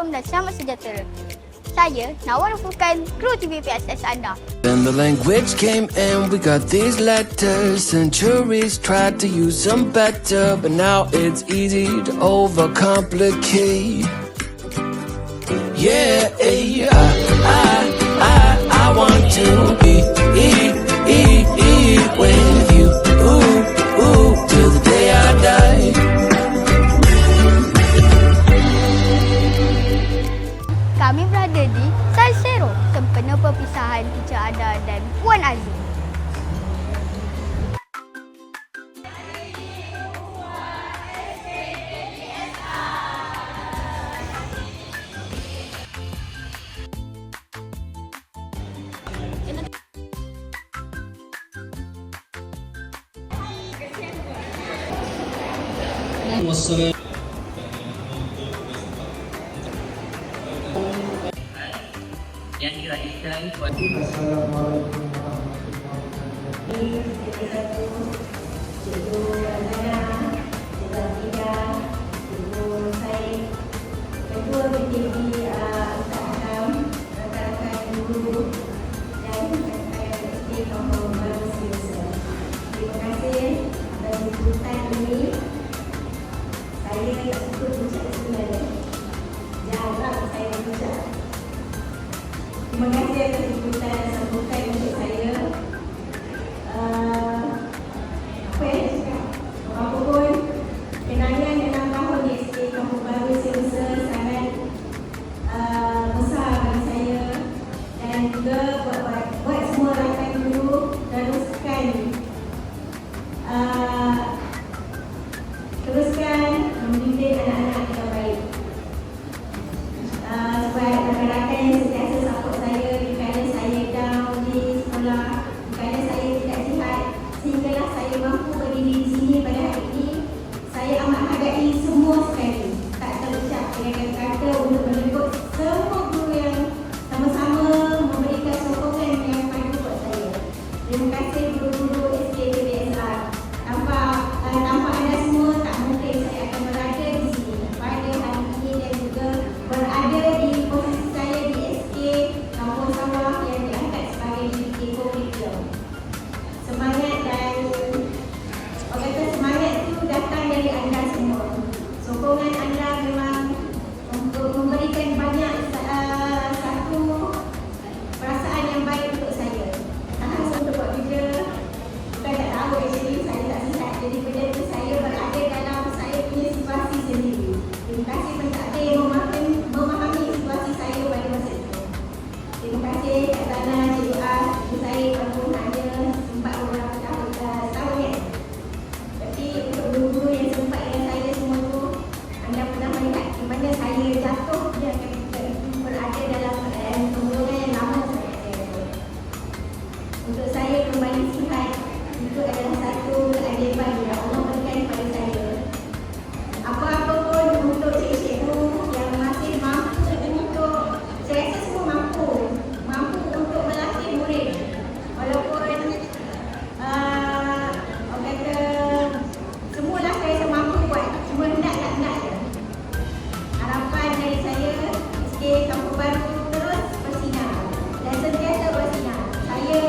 Assalamualaikum dan selamat sejahtera. Saya Nawar Fukan, kru TV PSS anda. Then the language came and we got these letters. Centuries tried to use them better, but now it's easy to overcomplicate. Yeah, I want to be with you, till the day I die. Kami berada di Salsero, sempena perpisahan Teacher Ada dan Puan Azim. Yang diraihkan Assalamualaikum Terima kasih atas jemputan dan sambutan untuk saya. Apa yang saya cakap? Apapun, kenangan 6 tahun di SK Kampung Baru Semasa sangat besar bagi saya. Dan juga buat semua rakan dulu teruskan mendidik anak-anak yang baik. Sebab rakan-rakan yang sentiasa support saya dikala saya down di sekolah, dikala saya tidak sihat, sehinggalah saya mampu berdiri di sini pada hari ini. Saya amat hargai semua sekali, tak terucap dengan kata untuk menyebut semua guru yang sama-sama memberikan sokongan yang padu buat saya. Terima kasih guru-guru SKPBSR. Tanpa anda semua tak mungkin saya akan berada di sini pada hari ini dan juga berada di posisi saya di SK Kampung Sawah yang diangkat sebagai DPT Curriculum. Semangat dan orang kata semangat itu datang dari anda semua. Sokongan anda memang untuk memberikan banyak satu perasaan yang baik untuk saya. Tahan untuk buat kerja, bukan tak tahu actually saya tak sihat. Jadi benda itu saya berada dalam saya punya situasi sendiri. Terima kasih pentakdir memahami situasi saya pada masa itu. Terima kasih kerana Cikgu A, Cikgu saya walaupun hanya sempat beberapa tahun ya. Tapi untuk guru-guru yang sempat dengan saya semua tu, anda pernah melihat di mana saya jatuh dan berada dalam pembunuhan yang lama saya. Untuk saya kembali sihat, itu adalah satu keajaiban yang Allah berikan kepada saya. Apa-apa pun untuk cikgu-cikgu yang masih mampu untuk, saya rasa semua mampu untuk melatih murid. Walaupun orang kata semualah saya rasa mampu buat, cuma hendak je. Harapan dari saya, SK Kampung Baru terus bersinar dan sentiasa bersinar. Saya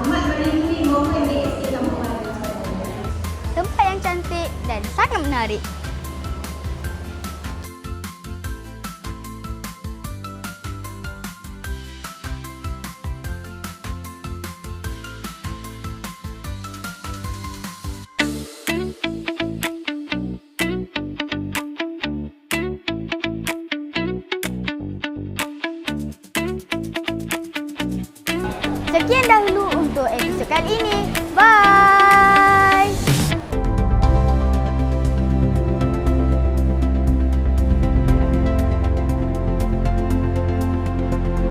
amat merindui momen di SK Kampung Baru. Tempat yang cantik dan sangat menarik. Sekian dahulu untuk episod kali ini.